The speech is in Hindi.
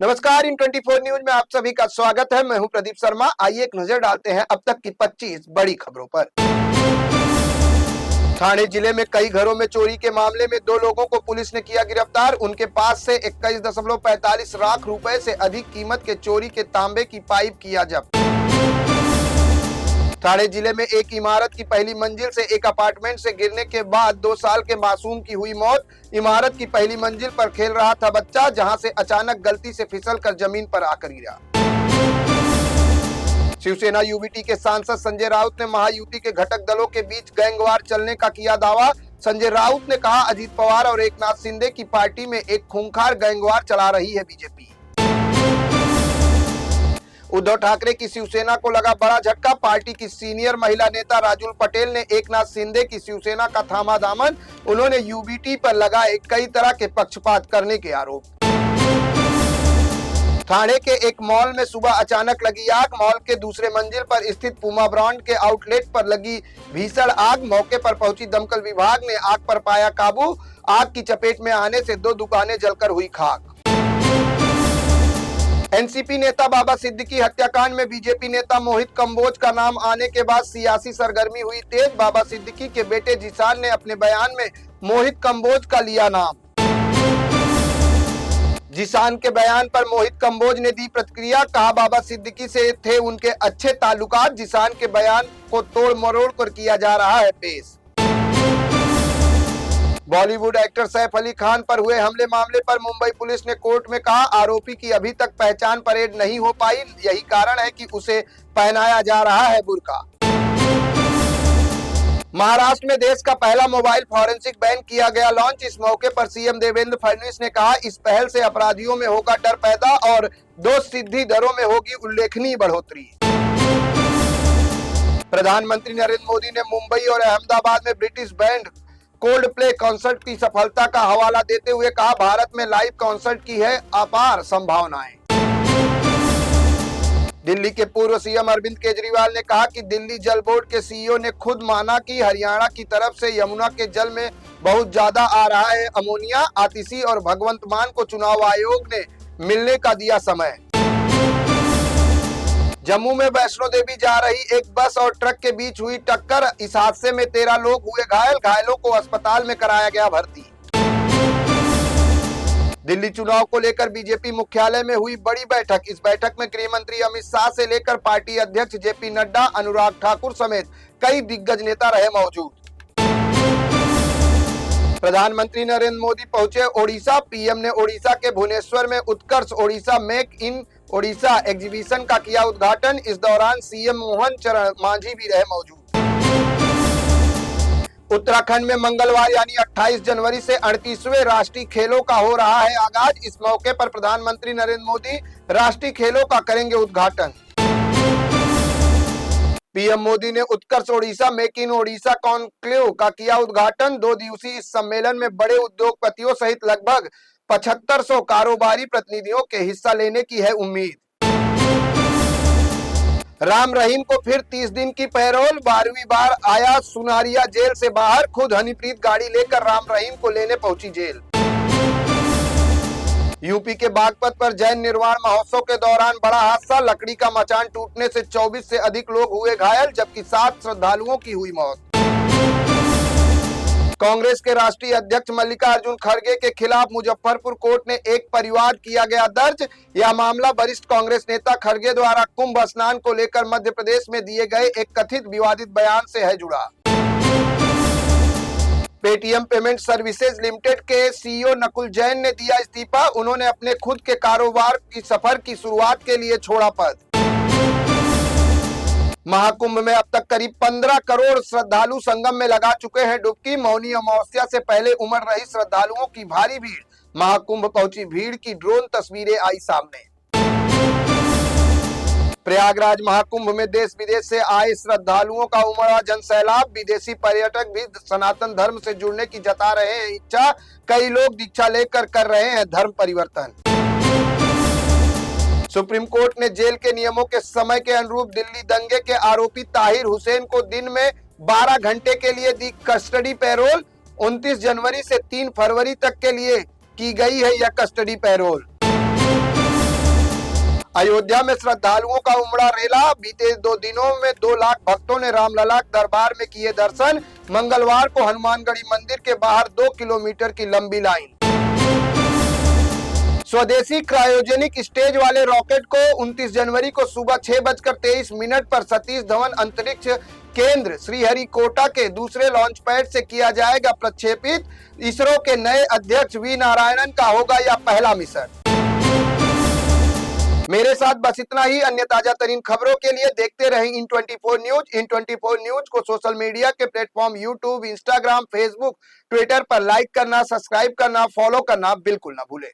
नमस्कार, इन 24 न्यूज में आप सभी का स्वागत है। मैं हूं प्रदीप शर्मा। आइए एक नजर डालते हैं अब तक की 25 बड़ी खबरों पर। ठाणे जिले में कई घरों में चोरी के मामले में 2 लोगों को पुलिस ने किया गिरफ्तार। उनके पास से 21.45 लाख रुपए से अधिक कीमत के चोरी के तांबे की पाइप किया जब्त। ठाणे जिले में एक इमारत की पहली मंजिल से एक अपार्टमेंट से गिरने के बाद 2 साल के मासूम की हुई मौत। इमारत की पहली मंजिल पर खेल रहा था बच्चा, जहां से अचानक गलती से फिसलकर जमीन पर आकर गिरा। शिवसेना यूबीटी के सांसद संजय राउत ने महायुति के घटक दलों के बीच गैंगवार चलने का किया दावा। संजय राउत ने कहा, अजीत पवार और एकनाथ शिंदे की पार्टी में एक खूंखार गैंगवार चला रही है बीजेपी। उद्धव ठाकरे की शिवसेना को लगा बड़ा झटका। पार्टी की सीनियर महिला नेता राजुल पटेल ने एकनाथ शिंदे की शिवसेना का थामा दामन। उन्होंने यूबीटी पर लगाए कई तरह के पक्षपात करने के आरोप। ठाणे के एक मॉल में सुबह अचानक लगी आग। मॉल के दूसरे मंजिल पर स्थित पूमा ब्रांड के आउटलेट पर लगी भीषण आग। मौके पर पहुंची दमकल विभाग ने आग पर पाया काबू। आग की चपेट में आने से 2 दुकानें जलकर हुई खाक। एनसीपी नेता बाबा सिद्दीकी हत्याकांड में बीजेपी नेता मोहित कंबोज का नाम आने के बाद सियासी सरगर्मी हुई तेज। बाबा सिद्दीकी के बेटे जिशान ने अपने बयान में मोहित कंबोज का लिया नाम। जिशान के बयान पर मोहित कंबोज ने दी प्रतिक्रिया। कहा, बाबा सिद्दीकी से थे उनके अच्छे ताल्लुकात। जिशान के बयान को तोड़ मरोड़ कर किया जा रहा है पेश। बॉलीवुड एक्टर सैफ अली खान पर हुए हमले मामले पर मुंबई पुलिस ने कोर्ट में कहा, आरोपी की अभी तक पहचान परेड नहीं हो पाई। यही कारण है कि उसे पहनाया जा रहा है बुर्का। महाराष्ट्र में देश का पहला मोबाइल फॉरेंसिक वैन किया गया लॉन्च। इस मौके पर सीएम देवेंद्र फडणवीस ने कहा, इस पहल से अपराधियों में होगा डर पैदा और दोषसिद्धि दरों में होगी उल्लेखनीय बढ़ोतरी। प्रधानमंत्री नरेंद्र मोदी ने मुंबई और अहमदाबाद में British band cold play concert की सफलता का हवाला देते हुए कहा, भारत में लाइव कॉन्सर्ट की है अपार संभावनाएं। दिल्ली के पूर्व सीएम अरविंद केजरीवाल ने कहा कि दिल्ली जल बोर्ड के सीईओ ने खुद माना कि हरियाणा की तरफ से यमुना के जल में बहुत ज्यादा आ रहा है अमोनिया। आतिशी और भगवंत मान को चुनाव आयोग ने मिलने का दिया समय। जम्मू में वैष्णो देवी जा रही एक बस और ट्रक के बीच हुई टक्कर। इस हादसे में 13 लोग हुए घायल। घायलों को अस्पताल में कराया गया भर्ती। दिल्ली चुनाव को लेकर बीजेपी मुख्यालय में हुई बड़ी बैठक। इस बैठक में गृह मंत्री अमित शाह से लेकर पार्टी अध्यक्ष जेपी नड्डा, अनुराग ठाकुर समेत कई दिग्गज नेता रहे मौजूद। प्रधानमंत्री नरेंद्र मोदी पहुंचे ओडिशा। पीएम ने ओडिशा के भुवनेश्वर में Utkarsh Odisha make in Odisha exhibition का किया उद्घाटन। इस दौरान सीएम मोहन चरण मांझी भी रहे मौजूद। उत्तराखंड में मंगलवार यानी 28 जनवरी से 38वें राष्ट्रीय खेलों का हो रहा है आगाज। इस मौके पर प्रधानमंत्री नरेंद्र मोदी राष्ट्रीय खेलों का करेंगे उद्घाटन। पीएम मोदी ने Utkarsh Odisha make in Odisha conclave का किया उद्घाटन। 2 दिवसीय इस सम्मेलन में बड़े उद्योगपतियों सहित लगभग 7500 कारोबारी प्रतिनिधियों के हिस्सा लेने की है उम्मीद। राम रहीम को फिर 30 दिन की पैरोल। 12वीं बार आया सुनारिया जेल से बाहर। खुद हनीप्रीत गाड़ी लेकर राम रहीम को लेने पहुंची जेल। यूपी के बागपत पर जैन निर्वाण महोत्सव के दौरान बड़ा हादसा। लकड़ी का मचान टूटने से 24 से अधिक लोग हुए घायल, जबकि 7 श्रद्धालुओं की हुई मौत। कांग्रेस के राष्ट्रीय अध्यक्ष मल्लिकार्जुन खड़गे के खिलाफ मुजफ्फरपुर कोर्ट ने एक परिवार किया गया दर्ज। यह मामला वरिष्ठ कांग्रेस नेता खड़गे द्वारा कुंभ स्नान को लेकर मध्य प्रदेश में दिए गए एक कथित विवादित बयान से है जुड़ा। पेटीएम पेमेंट सर्विसेज लिमिटेड के सीईओ नकुल जैन ने दिया इस्तीफा। उन्होंने अपने खुद के कारोबार की सफर की शुरुआत के लिए छोड़ा पद। महाकुंभ में अब तक करीब 15 करोड़ श्रद्धालु संगम में लगा चुके हैं डुबकी। मौनी अमावस्या से पहले उमड़ रही श्रद्धालुओं की भारी भीड़। महाकुंभ पहुंची भीड़ की ड्रोन तस्वीरें आई सामने। प्रयागराज महाकुंभ में देश विदेश से आए श्रद्धालुओं का उमड़ा जनसैलाब। विदेशी पर्यटक भी सनातन धर्म से जुड़ने की जता रहे हैं इच्छा। कई लोग दीक्षा लेकर कर रहे हैं धर्म परिवर्तन। सुप्रीम कोर्ट ने जेल के नियमों के समय के अनुरूप दिल्ली दंगे के आरोपी ताहिर हुसैन को दिन में 12 घंटे के लिए दी कस्टडी पैरोल। 29 जनवरी से 3 फरवरी तक के लिए की गई है यह कस्टडी पैरोल। अयोध्या में श्रद्धालुओं का उमड़ा रेला। बीते 2 दिनों में 2 लाख भक्तों ने रामलला दरबार में किए दर्शन। मंगलवार को हनुमानगढ़ी मंदिर के बाहर 2 किलोमीटर की लंबी लाइन। स्वदेशी क्रायोजेनिक स्टेज वाले रॉकेट को 29 जनवरी को सुबह 6:23 पर सतीश धवन अंतरिक्ष केंद्र श्रीहरिकोटा के दूसरे लॉन्च पैड से किया जाएगा प्रक्षेपित। इसरो के नए अध्यक्ष वी नारायणन का होगा यह पहला मिशन। मेरे साथ बस इतना ही। अन्य ताजा तरीन खबरों के लिए देखते रहें इन 24 न्यूज। इन 24 न्यूज को सोशल मीडिया के platform YouTube, Instagram, Facebook, Twitter पर लाइक करना, सब्सक्राइब करना, फॉलो करना बिल्कुल ना भूलें।